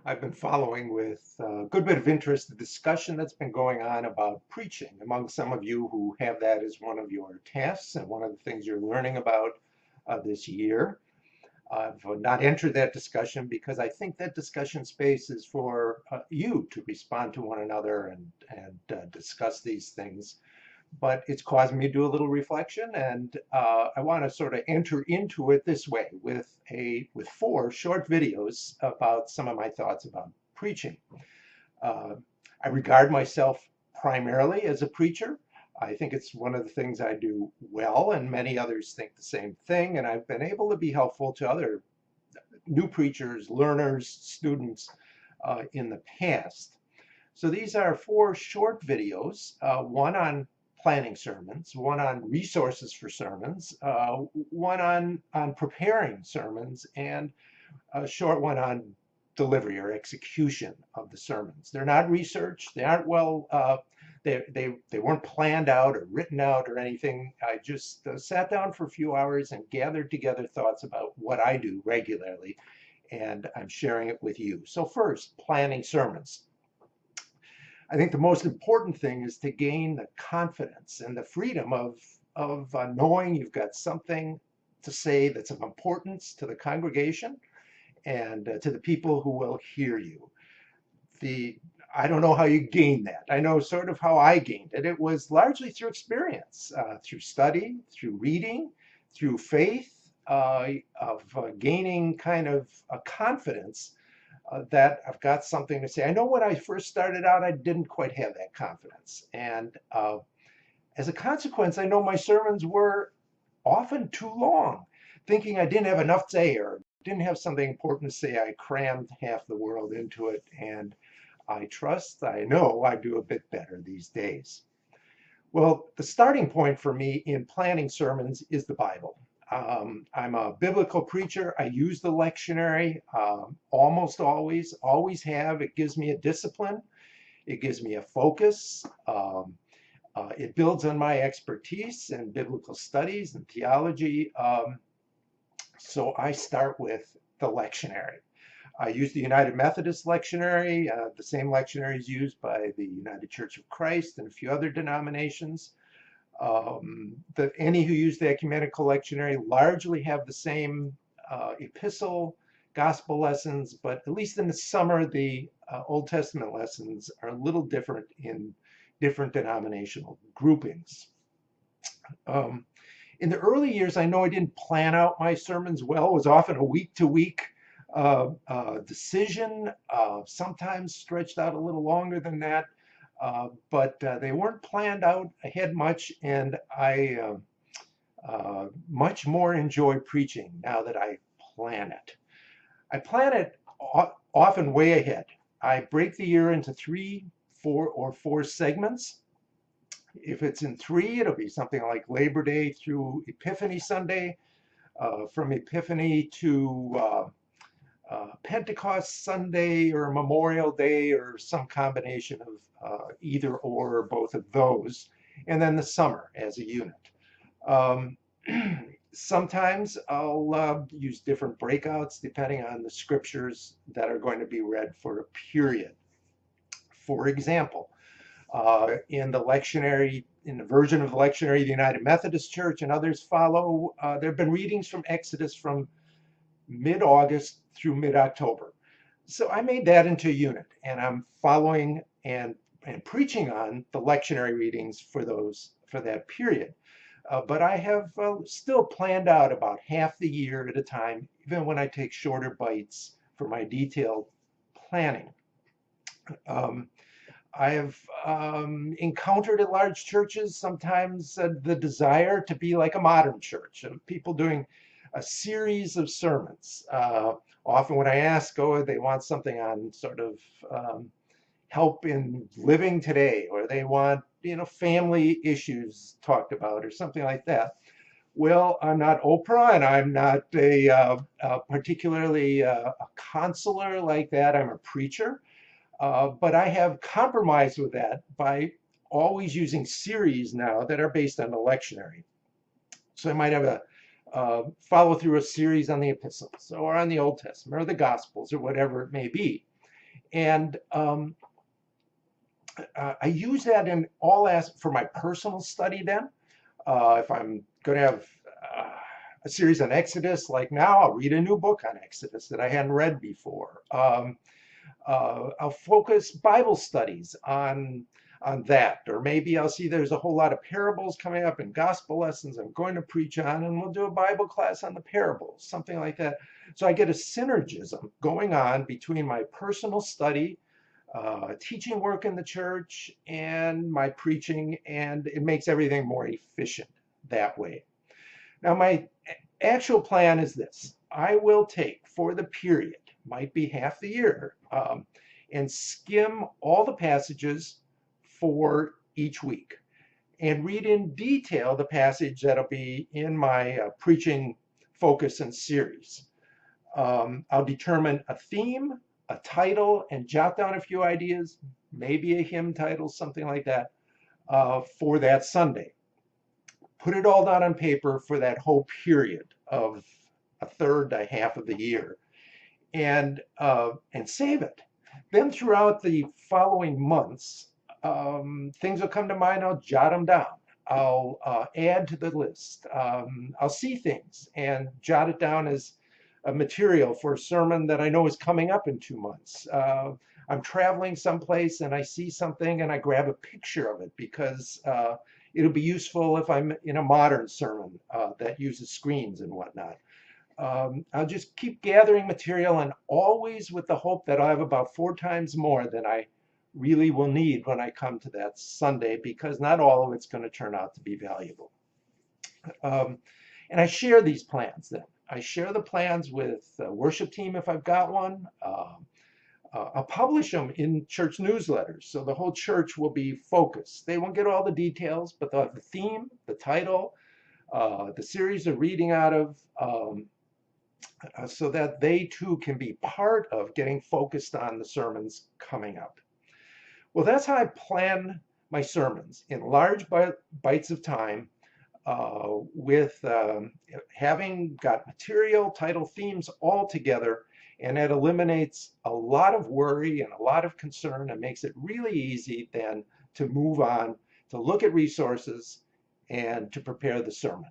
I've been following with a good bit of interest the discussion that's been going on about preaching among some of you who have that as one of your tasks and one of the things you're learning about this year. I've not entered that discussion because I think that discussion space is for you to respond to one another and discuss these things, but it's caused me to do a little reflection, and I want to sort of enter into it this way with four short videos about some of my thoughts about preaching. Uh, I regard myself primarily as a preacher. I think it's one of the things I do well, and many others think the same thing. And I've been able to be helpful to other new preachers, learners, students in the past. So these are four short videos, one on planning sermons, one on resources for sermons, one on preparing sermons, and a short one on delivery or execution of the sermons. They're not research. They aren't they weren't planned out or written out or anything. I just sat down for a few hours and gathered together thoughts about what I do regularly, and I'm sharing it with you. So first, planning sermons. I think the most important thing is to gain the confidence and the freedom of knowing you've got something to say that's of importance to the congregation and to the people who will hear you. The I don't know how you gain that. I know sort of how I gained it. It was largely through experience, through study, through reading, through faith, of gaining kind of a confidence that I've got something to say. I know when I first started out, I didn't quite have that confidence. And as a consequence, I know my sermons were often too long, thinking I didn't have enough to say or didn't have something important to say. I crammed half the world into it. And I know I do a bit better these days. Well, the starting point for me in planning sermons is the Bible. I'm a biblical preacher. I use the lectionary almost always have. It gives me a discipline. It gives me a focus. It builds on my expertise in biblical studies and theology. So I start with the lectionary. I use the United Methodist lectionary. The same lectionary is used by the United Church of Christ and a few other denominations. Any who use the ecumenical lectionary largely have the same epistle, gospel lessons, but at least in the summer, the Old Testament lessons are a little different in different denominational groupings. In the early years, I know I didn't plan out my sermons well. It was often a week-to-week decision, sometimes stretched out a little longer than that. But they weren't planned out ahead much, and I much more enjoy preaching now that I plan it. I plan it often way ahead. I break the year into 4 segments. If it's in 3, it'll be something like Labor Day through Epiphany Sunday, from Epiphany to Pentecost Sunday or Memorial Day or some combination of either or both of those, and then the summer as a unit. Sometimes I'll use different breakouts depending on the scriptures that are going to be read for a period. For example, in the version of the lectionary the United Methodist Church and others follow, there have been readings from Exodus from mid-August through mid-October. So I made that into a unit, and I'm following and preaching on the lectionary readings for that period. But I have still planned out about half the year at a time, even when I take shorter bites for my detailed planning. I have encountered at large churches sometimes the desire to be like a modern church, of people doing a series of sermons. Often when I ask, they want something on sort of help in living today, or they want, family issues talked about, or something like that. Well, I'm not Oprah, and I'm not particularly a counselor like that. I'm a preacher. But I have compromised with that by always using series now that are based on the lectionary. So I might have follow through a series on the epistles or on the Old Testament or the Gospels or whatever it may be. And I use that in all as for my personal study then. If I'm going to have a series on Exodus, like now, I'll read a new book on Exodus that I hadn't read before. I'll focus Bible studies on that, or maybe I'll see there's a whole lot of parables coming up and gospel lessons I'm going to preach on, and we'll do a Bible class on the parables, something like that. So I get a synergism going on between my personal study, teaching work in the church, and my preaching, and it makes everything more efficient that way. Now, my actual plan is this. I will take for the period, might be half the year, and skim all the passages for each week and read in detail the passage that'll be in my preaching focus and series. I'll determine a theme, a title, and jot down a few ideas, maybe a hymn title, something like that, for that Sunday. Put it all down on paper for that whole period of a third to half of the year, and save it. Then throughout the following months, things will come to mind. I'll jot them down. I'll add to the list. I'll see things and jot it down as a material for a sermon that I know is coming up in 2 months. I'm traveling someplace and I see something and I grab a picture of it because it'll be useful if I'm in a modern sermon that uses screens and whatnot. I'll just keep gathering material, and always with the hope that I'll have about 4 times more than I really will need when I come to that Sunday, because not all of it's going to turn out to be valuable. And I share these plans then. I share the plans with the worship team if I've got one. I'll publish them in church newsletters, so the whole church will be focused. They won't get all the details, but they'll have the theme, the title, the series they're reading out of, so that they too can be part of getting focused on the sermons coming up. Well, that's how I plan my sermons, in large bites of time, with having got material, title, themes all together, and that eliminates a lot of worry and a lot of concern and makes it really easy then to move on, to look at resources, and to prepare the sermon.